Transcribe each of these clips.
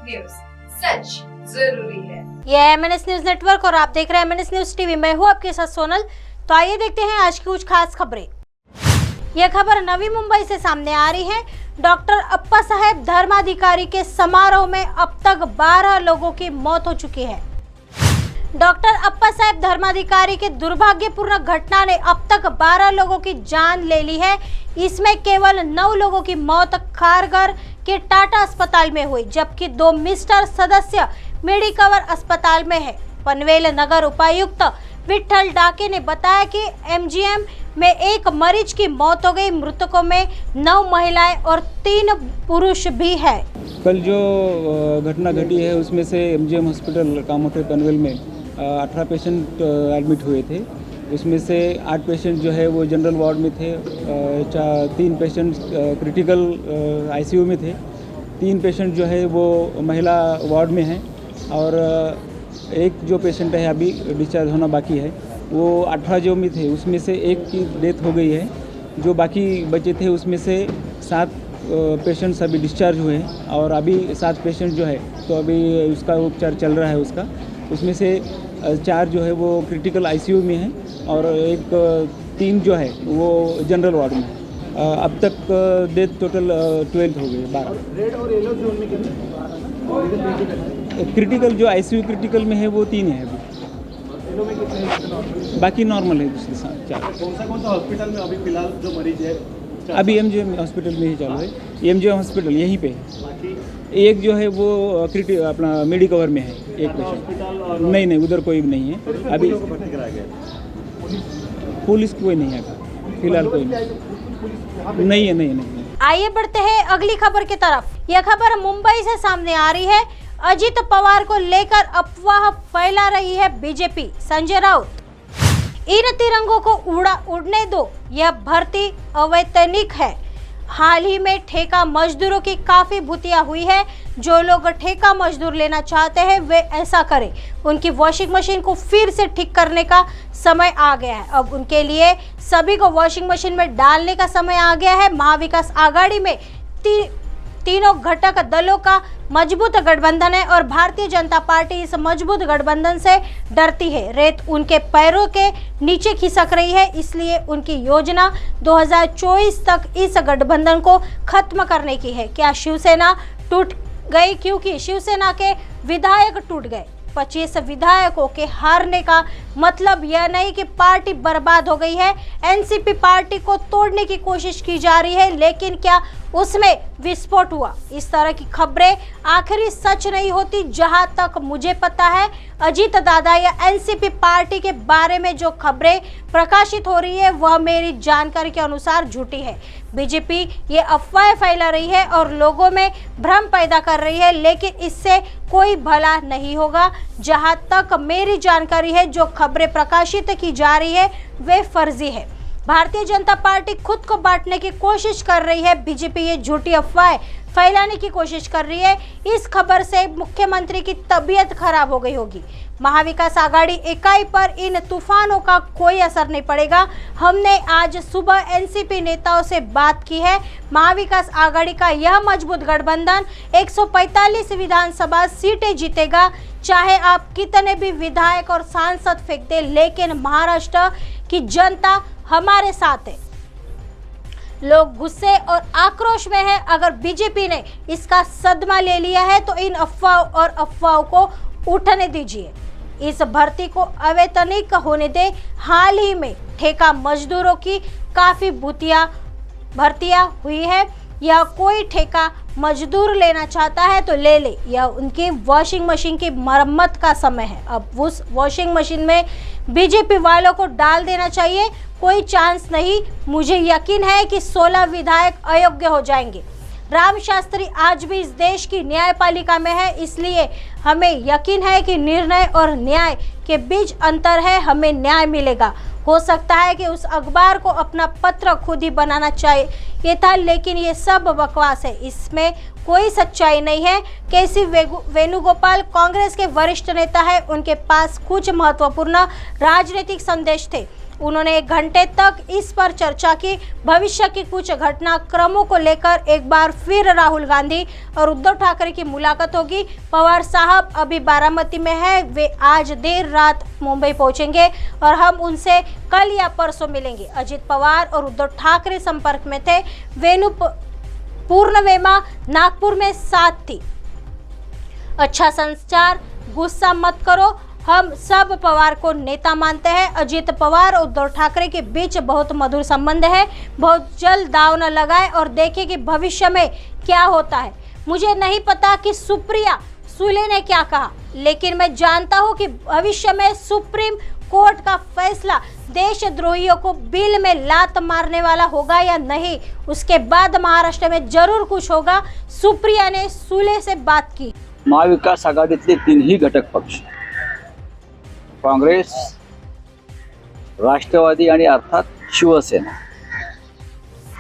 News, सच जरूरी है। यह है MNS न्यूज नेटवर्क और आप देख रहे हैं MNS न्यूज टीवी। मैं हूं आपके साथ सोनल। तो आइए देखते हैं आज की कुछ खास खबरें। यह खबर नवी मुंबई से सामने आ रही है। डॉक्टर अप्पा साहेब धर्माधिकारी के समारोह में अब तक 12 लोगों की मौत हो चुकी है। डॉक्टर अप्पा साहेब धर्माधिकारी के दुर्भाग्यपूर्ण घटना ने अब तक 12 लोगों की जान ले ली है। इसमें केवल 9 लोगों की मौत खारघर के टाटा अस्पताल में हुई, जबकि 2 मिस्टर सदस्य मेडिकवर अस्पताल में है। पनवेल नगर उपायुक्त विठल डाके ने बताया कि MGM में एक मरीज की मौत हो गई। मृतकों में 9 महिलाएं और 3 पुरुष भी है। कल जो घटना घटी है उसमें से MGM हॉस्पिटल कामोटे पनवेल में 18 पेशेंट एडमिट हुए थे। उसमें से 8 पेशेंट जो है वो जनरल वार्ड में थे, 3 पेशेंट क्रिटिकल ICU में थे, 3 पेशेंट जो है वो महिला वार्ड में हैं और एक जो पेशेंट है अभी डिस्चार्ज होना बाकी है। वो 18 जो में थे उसमें से एक की डेथ हो गई है। जो बाकी बचे थे उसमें से 7 पेशेंट्स अभी डिस्चार्ज हुए हैं और अभी 7 पेशेंट जो है तो अभी उसका उपचार चल रहा है उसका। उसमें से 4 जो है वो क्रिटिकल ICU में है और 3 जो है वो जनरल वार्ड में है। अब तक डेथ टोटल 12 हो गई, 12। रेड और येलो जोन में कितने? क्रिटिकल जो ICU क्रिटिकल में है वो 3 है अभी। येलो में कितने? बाकी नॉर्मल है दूसरे 4। कौन सा हॉस्पिटल में अभी फिलहाल जो मरीज है? अभी MGM हॉस्पिटल में ही चालू है। MGM हॉस्पिटल यहीं पे है। बाकी एक जो है वो अपना मेडिकवर में है, एक पेशेंट। हॉस्पिटल और नहीं उधर कोई भी नहीं है अभी। भर्ती कराया गया। पुलिस कोई नहीं है फिलहाल, कोई नहीं है। आइए बढ़ते हैं अगली खबर की तरफ। यह खबर मुंबई से सामने आ रही है। अजित पवार को लेकर अफवाह फैला रही है बीजेपी। संजय राउत, इन तिरंगों को उड़ने दो, यह भर्ती अवैतनिक है। हाल ही में ठेका मजदूरों की काफी भुतिया हुई है। जो लोग ठेका मजदूर लेना चाहते हैं वे ऐसा करें। उनकी वॉशिंग मशीन को फिर से ठीक करने का समय आ गया है। अब उनके लिए सभी को वॉशिंग मशीन में डालने का समय आ गया है। महाविकास आघाड़ी में तीनों घटक दलों का मजबूत गठबंधन है और भारतीय जनता पार्टी इस मजबूत गठबंधन से डरती है। रेत उनके पैरों के नीचे खिसक रही है, इसलिए उनकी योजना 2024 तक इस गठबंधन को खत्म करने की है। क्या शिवसेना टूट गई? क्योंकि शिवसेना के विधायक टूट गए। 25 विधायकों के हारने का मतलब यह नहीं कि पार्टी बर्बाद हो गई है। NCP पार्टी को तोड़ने की कोशिश की जा रही है, लेकिन क्या उसमें विस्फोट हुआ? इस तरह की खबरें आखिरी सच नहीं होती। जहां तक मुझे पता है, अजीत दादा या NCP पार्टी के बारे में जो खबरें प्रकाशित हो रही है वह मेरी जानकारी के अनुसार झूठी है। बीजेपी ये अफवाहें फैला रही है और लोगों में भ्रम पैदा कर रही है, लेकिन इससे कोई भला नहीं होगा। जहां तक मेरी जानकारी है, जो खबरें प्रकाशित की जा रही है वे फर्जी है। भारतीय जनता पार्टी खुद को बांटने की कोशिश कर रही है। बीजेपी ये झूठी अफवाहें फैलाने की कोशिश कर रही है। इस खबर से मुख्यमंत्री की तबीयत खराब हो गई होगी। महाविकास आघाड़ी इकाई पर इन तूफानों का कोई असर नहीं पड़ेगा। हमने आज सुबह NCP नेताओं से बात की है। महाविकास आघाड़ी का यह मजबूत गठबंधन 145 विधानसभा सीटें जीतेगा, चाहे आप कितने भी विधायक और सांसद फेंक दे, लेकिन महाराष्ट्र की जनता हमारे साथ है। लोग गुस्से और आक्रोश में हैं। अगर बीजेपी ने इसका सदमा ले लिया है तो इन अफवाहों को उठने दीजिए। इस भर्ती को अवैतनिक होने दे। हाल ही में ठेका मजदूरों की काफी भर्तियां हुई है। यह कोई ठेका मजदूर लेना चाहता है तो ले ले। यह उनकी वॉशिंग मशीन की मरम्मत का समय है। अब उस वॉशिंग मशीन में बीजेपी वालों को डाल देना चाहिए। कोई चांस नहीं। मुझे यकीन है कि 16 विधायक अयोग्य हो जाएंगे। राम शास्त्री आज भी इस देश की न्यायपालिका में है, इसलिए हमें यकीन है कि निर्णय और न्याय के बीच अंतर है। हमें न्याय मिलेगा। हो सकता है कि उस अखबार को अपना पत्र खुद ही बनाना चाहिए था, लेकिन ये सब बकवास है, इसमें कोई सच्चाई नहीं है। KC वेणुगोपाल कांग्रेस के वरिष्ठ नेता है। उनके पास कुछ महत्वपूर्ण राजनीतिक संदेश थे। उन्होंने 1 घंटे तक इस पर चर्चा की। भविष्य की कुछ घटनाक्रमों को लेकर एक बार फिर राहुल गांधी और उद्धव ठाकरे की मुलाकात होगी। पवार साहब अभी बारामती में है, वे आज देर रात मुंबई पहुंचेंगे और हम उनसे कल या परसों मिलेंगे। अजित पवार और उद्धव ठाकरे संपर्क में थे। वेणु पूर्णवेमा नागपुर में साथ थी। अच्छा संचार, गुस्सा मत करो, हम सब पवार को नेता मानते हैं। अजित पवार और उद्धव ठाकरे के बीच बहुत मधुर संबंध है। बहुत जल्द दांव न लगाए और देखें कि भविष्य में क्या होता है। मुझे नहीं पता कि सुप्रिया सुले ने क्या कहा, लेकिन मैं जानता हूं कि भविष्य में सुप्रीम कोर्ट का फैसला देशद्रोहियों को बिल में लात मारने वाला होगा या नहीं, उसके बाद महाराष्ट्र में जरूर कुछ होगा। सुप्रिया ने सुले से बात की। महाविकास आघाडीतले 3ही घटक पक्ष काँग्रेस, राष्ट्रवादी आणि अर्थात शिवसेना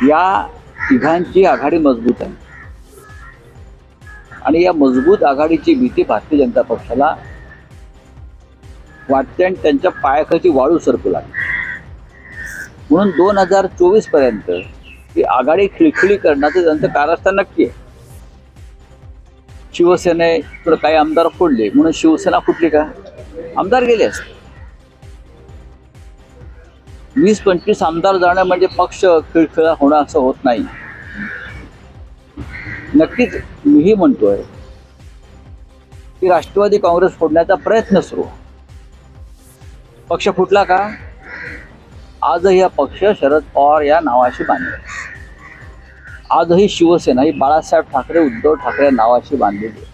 या तिघांची आघाडी मजबूत आहे आणि या मजबूत आघाडीची भीती भारतीय जनता पक्षाला वाटते आणि त्यांच्या पायाखाली वाळू सरकू लागली। म्हणून 2024 पर्यंत ही आघाडी खिळखिळी करण्याचं त्यांचं कारस्थान नक्की आहे। शिवसेनेकडे काही आमदार फोडले म्हणून शिवसेना फुटली का? आमदार गेले असते। 20-25 आमदार जाणं म्हणजे पक्ष खिळखिळा होणं असं होत नाही। नक्कीच मीही म्हणतोय की राष्ट्रवादी काँग्रेस फोडण्याचा प्रयत्न सुरू आहे। पक्ष फुटला का? आजही हा पक्ष शरद पवार या नावाशी बांधलेला आहे। आजही शिवसेना ही बाळासाहेब ठाकरे, उद्धव ठाकरे नावाशी बांधलेली आहे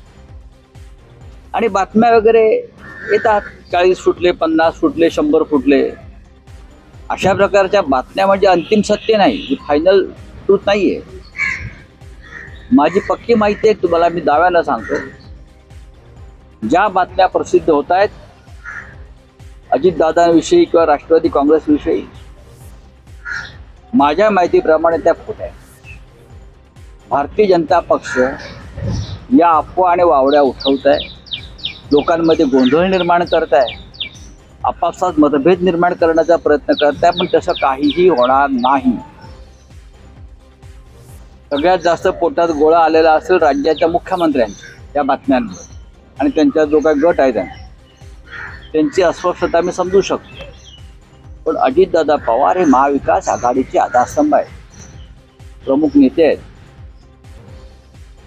आणि बातम्या वगैरे येतात, 40 फुटले, 50 फुटले, 100 फुटले, अशा प्रकारच्या बातम्या म्हणजे अंतिम सत्य नाही, ही फायनल ट्रूथ नाहीये। माझी पक्की माहिती आहे तुम्हाला, मी दाव्यानं सांगतो, ज्या बातम्या प्रसिद्ध होत आहेत अजितदादांविषयी किंवा राष्ट्रवादी काँग्रेसविषयी, माझ्या माहितीप्रमाणे त्या खोट्या आहेत। भारतीय जनता पक्ष या अफवा आणि वावड्या उठवत आहे, लोकांमध्ये गोंधळ निर्माण करत आहे, आपापसात मतभेद निर्माण करण्याचा प्रयत्न करत आहे, पण तसं काहीही होणार नाही। सगळ्यात जास्त पोटात गोळा आलेला असेल राज्याच्या मुख्यमंत्र्यांच्या या बातम्यांवर आणि त्यांचा जो काही गट आहे त्यांची अस्वस्थता मी समजू शकतो, पण अजितदादा पवार हे महाविकास आघाडीचे आधारस्तंभ आहेत, प्रमुख नेते आहेत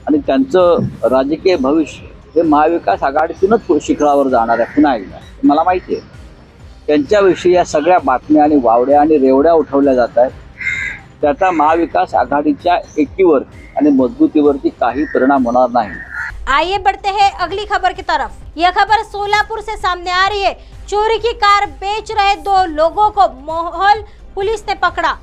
आणि त्यांचं राजकीय भविष्य हे महाविकास आघाडीतूनच शिखरावर जाणार आहे। पुन्हा एकदा मला माहिती आहे त्यांच्याविषयी या सगळ्या बातम्या आणि वावड्या आणि रेवड्या उठवल्या जात आहेत, त्याचा महाविकास आघाडीच्या एकीवर आणि मजबूतीवरती काही परिणाम होणार नाही। आइए बढ़ते हैं अगली खबर की तरफ। यह खबर सोलापुर से सामने आ रही है। चोरी की कार बेच रहे 2 लोगों को मोहल पुलिस ने पकड़ा।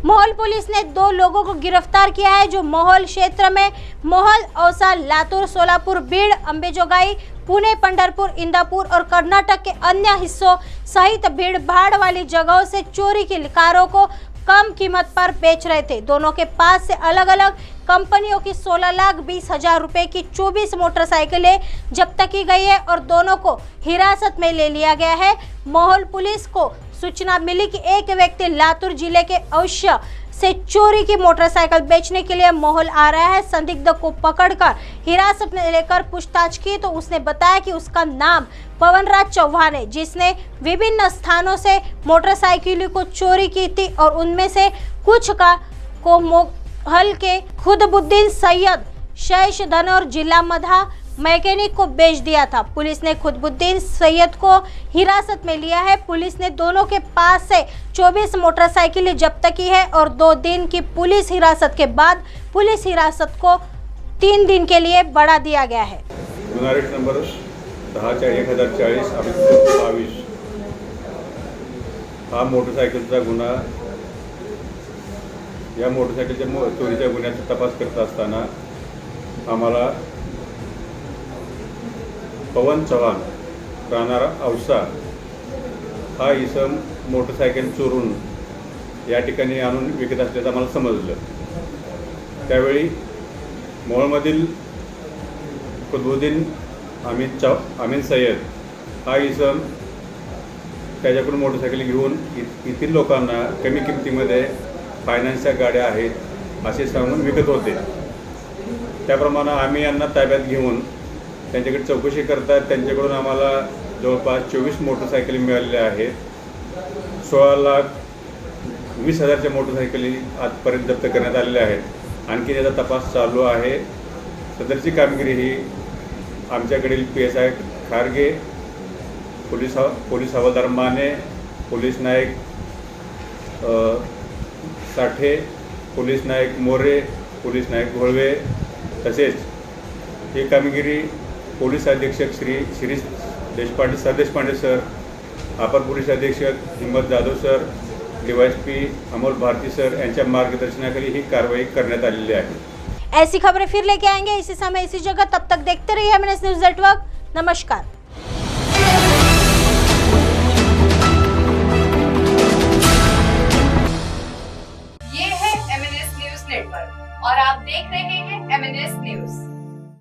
मोहल पुलिस ने 2 लोगों को गिरफ्तार किया है, जो मोहल क्षेत्र में मोहल, औसा, लातूर, सोलापुर, बीड़, अंबेजोगाई, पुणे, पंढरपुर, इंदापुर और कर्नाटक के अन्य हिस्सों सहित भीड़ भाड़ वाली जगहों से चोरी की कारों को कम कीमत पर बेच रहे थे। दोनों के पास से अलग अलग कंपनियों की 16,20,000 रुपए की 24 मोटरसाइकिलें जब्त की गई है और दोनों को हिरासत में ले लिया गया है। मोहल पुलिस को सूचना मिली कि एक व्यक्ति लातूर जिले के औश्य से चोरी की मोटरसाइकिल बेचने के लिए मोहल आ रहा है। संदिग्ध को पकड़कर हिरासत में लेकर पूछताछ की तो उसने बताया कि उसका नाम पवनराज चौहान है, जिसने विभिन्न स्थानों से मोटरसाइकिलों को चोरी की थी और उनमें से कुछ को मोहल के खुदबुद्दीन सैयद, शेष धनौर जिला मधा मैकेनिक को बेच दिया था। पुलिस ने खुदबुद्दीन सैयद को हिरासत में लिया है। पुलिस ने दोनों के पास से 24 मोटरसाइकिलें जब्त की है और 2 दिन की पुलिस हिरासत के बाद पुलिस हिरासत को 3 दिन के लिए बढ़ा दिया गया है। गुन्हा नंबर 10/1040/22 हा मोटरसायकलचा गुन्हा। या मोटरसायकलच्या चोरीच्या गुन्ह्याचा तपास करत असताना आम्हाला पवन चव्हाण राहणारा औसा हा इसम मोटरसायकल चोरून या ठिकाणी आणून विकत असल्याचं आम्हाला समजलं। त्यावेळी मोहळमधील खुदबुद्दीन अमीन सय्यद हा इसम त्याच्याकडून मोटरसायकल घेऊन येथील लोकांना कमी किमतीमध्ये फायनान्सच्या गाड्या आहेत असे सांगून विकत होते. त्याप्रमाणे आम्ही यांना ताब्यात घेऊन त्यांच्याकडे चौकशी करतात. त्यांच्याकडून आम्हाला जवळपास 24 मोटरसायकली मिळालेल्या आहेत. 16,20,000च्या मोटरसायकली आजपर्यंत जप्त करण्यात आलेल्या आहेत. आणखी त्याचा तपास चालू आहे. सदरची कामगिरी ही आमच्याकडील PSI खारगे, पोलीस हवालदार माने, पोलीस नायक साठे, पोलीस नायक मोरे, पोलीस नायक घोळवे तसेच ही कामगिरी पोलीस अधीक्षक श्री शिरीष देशपांडे सर, अपर पोलीस अधीक्षक Himmat Jadhav sir, DYSP Amol Bharti sir यांच्या मार्गदर्शनाखाली ही कारवाई करण्यात आलेली आहे. ऐसी खबरें फिर लेके आएंगे इसी समय इसी जगह. तब तक देखते रहिए MNS न्यूज नेटवर्क. नमस्कार. ये है MNS न्यूज नेटवर्क और आप देख रहे हैं MNS न्यूज.